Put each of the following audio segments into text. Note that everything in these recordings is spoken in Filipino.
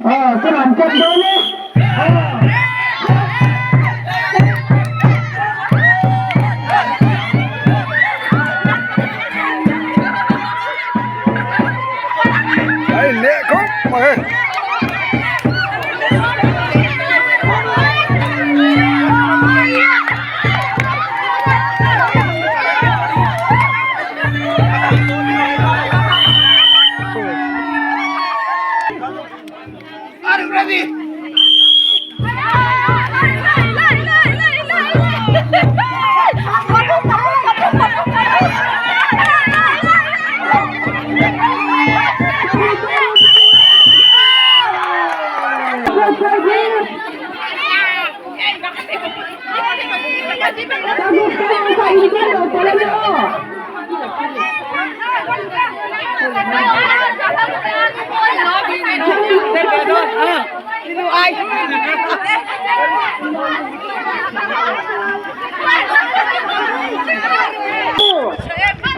Come on, get going. Đấy, nè con mày ơi. Are you ready?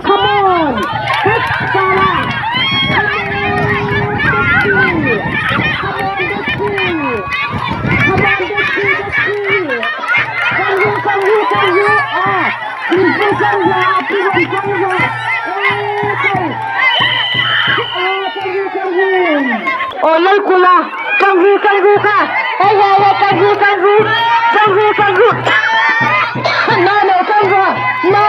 Come on! Hit Sarah! Olay kula, kanggu ka. Hey, kanggu. No, kanggu. No,